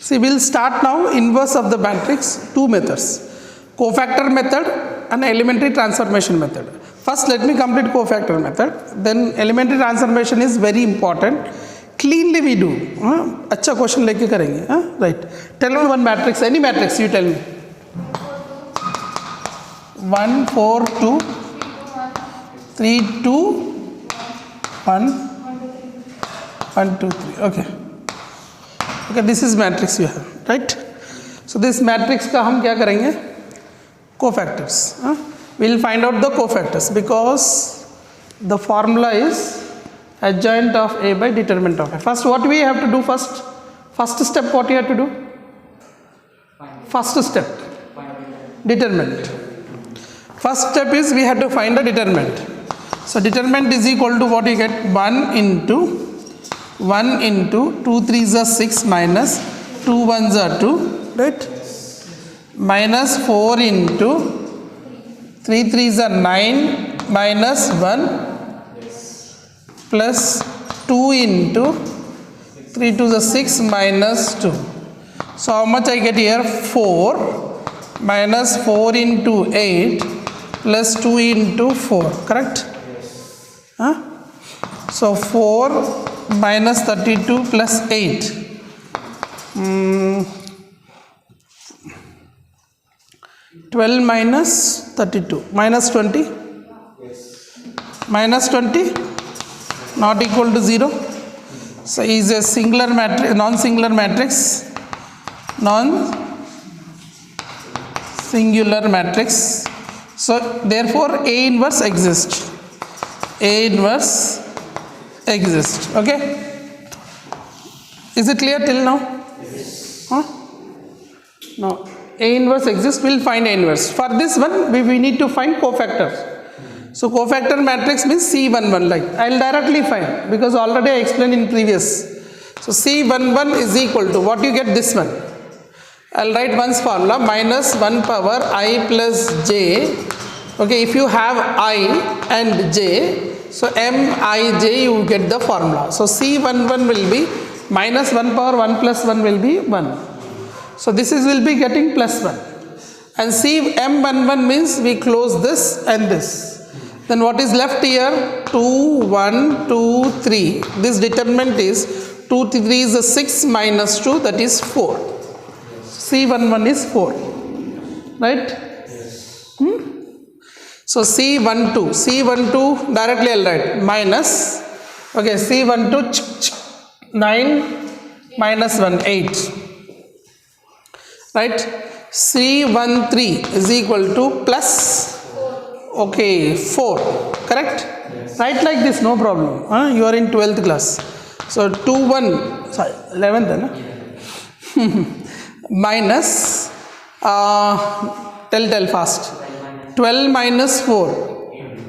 See, we'll start now inverse of the matrix, two methods, cofactor method and elementary transformation method. First let me complete cofactor method, then elementary transformation is very important. Cleanly we do. अच्छा question लेके करेंगे. Right. Tell me one matrix, any matrix you tell me. 1 4 2 3 2 1 1 2 3. Okay. Okay, this is matrix you have, right? So this matrix का हम क्या करेंगे? Cofactors. We'll find out the cofactors because the formula is adjoint of A by determinant of A. First, what we have to do first? First step, what you have to do? First step, determinant. First step is we have to find the determinant. So determinant is equal to what you get? 1 into 2 3s are 6 minus 2 1s are 2, right? Minus 4 into 3 3s are 9 minus 1 plus 2 into 3 2s are 6 minus 2. So how much I get here? 4 minus 4 into 8 plus 2 into 4, correct? So 4 minus 32 plus 8. 12 minus 32 minus 20. Minus 20 not equal to 0. So is a singular matrix, non-singular matrix, non-singular matrix. So therefore A inverse exists. A inverse exists. Okay, is it clear till now? No, A inverse exists. We'll find A inverse. For this one we need to find cofactors. So cofactor matrix means C11, like I'll directly find because already I explained in previous. So C11 is equal to what you get, this one. I'll write one's formula, minus 1 power I plus j. Okay, if you have I and j, so Mij you get the formula. So C11 will be minus 1 power 1 plus 1 will be 1. So this is will be getting plus 1. And M11 means we close this and this. Then what is left here? 2, 1, 2, 3. This determinant is 2, 3 is 6 minus 2, that is 4. C11 is 4. Right? So C12 directly I'll write minus, okay, C12 9 minus 1 8, right? C13 is equal to plus, okay, 4, correct? Write like this, no problem. You are in 12th class. So 2 1 sorry 11th minus tell fast. 12 minus 4,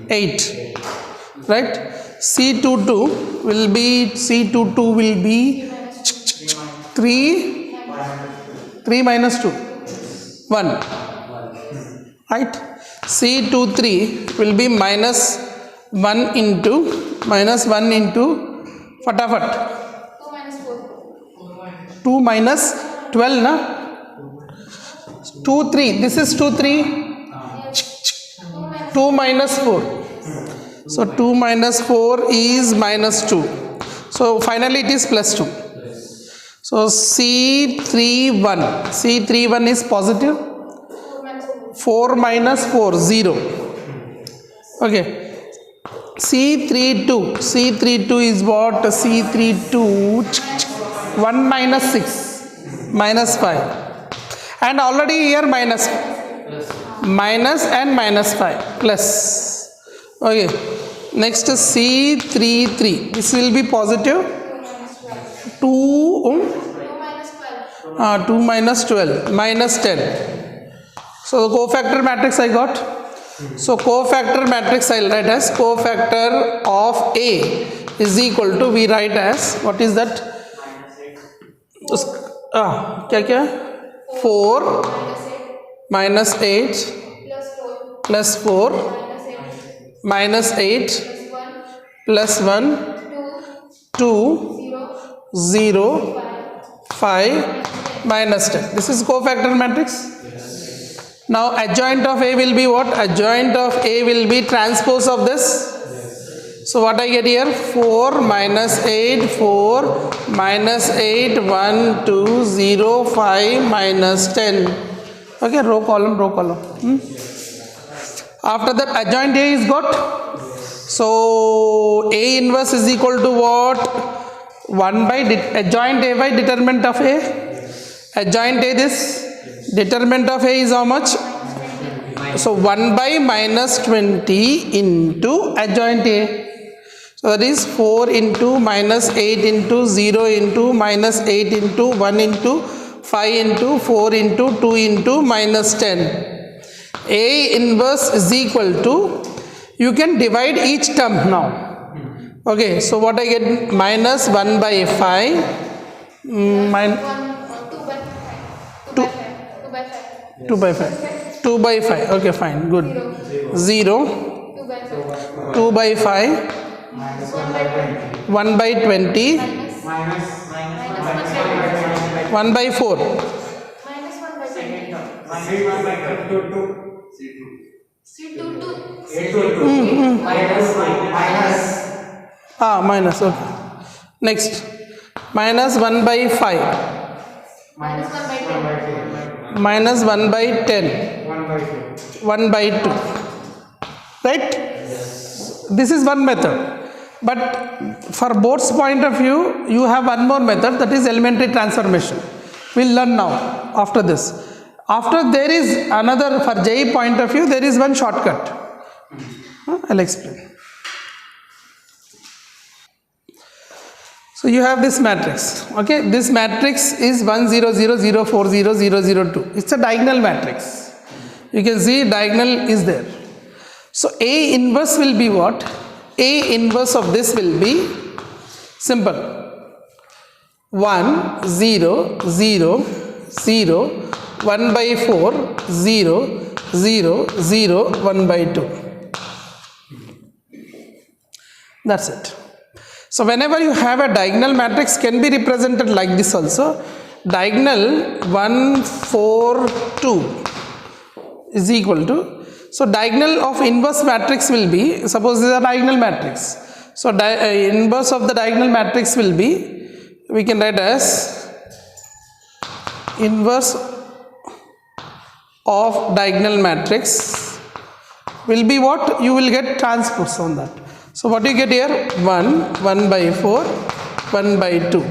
8, right? C22 will be 3 minus 2, 1, right? C23 will be minus 1 into fatafat. 2 minus 12 na? 2 3, this is 2 3. 2 minus 4. So 2 minus 4 is minus 2. So finally it is plus 2. So C31 is positive. 4 minus 4 0. Okay. C32 is what? C32 1 minus 6 minus 5. And already here minus and minus 5 plus. Okay, next is C33. This will be positive. 2 minus 12 minus 10. So the cofactor matrix I got. So cofactor matrix I'll write as cofactor of A is equal to, we write as, what is that? क्या 4 minus 8 plus 4 minus 8 plus 1 2 0 5 minus 10. This is cofactor matrix. Now adjoint of A will be what? Adjoint of A will be transpose of this. So what I get here? 4 minus 8, 4 minus 8, 1, 2, 0, 5 minus 10. Okay, row column, row column. After that adjoint A is got. So A inverse is equal to what? 1 by adjoint A by determinant of A. Adjoint A, this determinant of A is how much? So 1 by minus 20 into adjoint A. So that is 4 into minus 8 into 0 into minus 8 into 1 into 5 into 4 into 2 into minus 10. A inverse is equal to, you can divide each term now. Okay, so what I get? Minus 1 by 5. 2 by 5. 2 by 5. Okay, fine, good. 0. 2 by 5. 1 by 20. 1 by 4. Minus, okay. Next. Minus 1 by 5. Minus 1 by 10. 1 by 2. Right? This is one method. But for board's point of view, you have one more method, that is elementary transformation. We'll learn now after this. After there is another, for JEE point of view, there is one shortcut. I'll explain. So you have this matrix. Okay, this matrix is 1 0 0 0 4 0 0 0 2. It's a diagonal matrix. You can see diagonal is there. So A inverse will be what? A inverse of this will be simple. 1 0 0 0 1 by 4 0 0 0 1 by 2. That's it. So whenever you have a diagonal matrix, can be represented like this also. Diagonal 1 4 2 is equal to, so diagonal of inverse matrix will be, suppose this is a diagonal matrix. So inverse of the diagonal matrix will be, we can write as inverse of diagonal matrix will be what? You will get transpose on that. So what you get here? 1, 1 by 4, 1 by 2.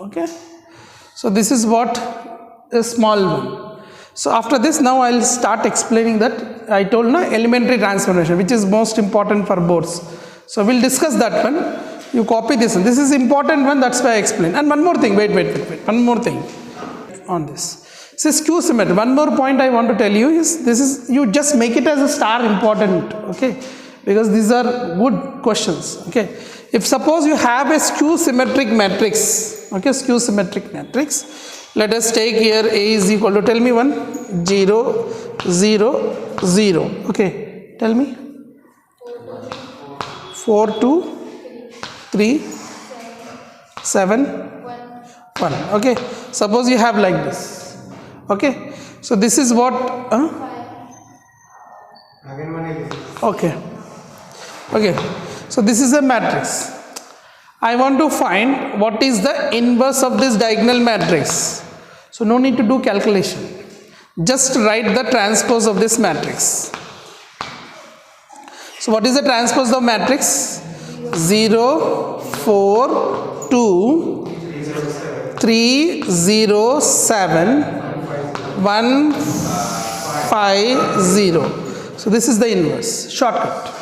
Okay. So this is what? A small one. So after this, now I will start explaining that. I told now elementary transformation, which is most important for boards. So we will discuss that one. You copy this one. This is important one, that's why I explain. And one more thing, wait. One more thing on this. This is skew symmetry. One more point I want to tell you is, this is, you just make it as a star important, okay? Because these are good questions, okay? If suppose you have a skew symmetric matrix, okay, skew symmetric matrix, let us take here A is equal to, tell me one, 0, 0, 0, okay, tell me, 4, 2, 3, 7, 1, okay, suppose you have like this. Okay, so this is what, okay, so this is a matrix. I want to find what is the inverse of this diagonal matrix. So no need to do calculation, just write the transpose of this matrix. So what is the transpose of matrix? 0, 4, 2, 3, 0, 7, 1, 5, 0. So this is the inverse, shortcut.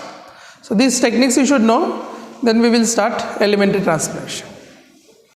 So these techniques you should know, then we will start elementary transformation.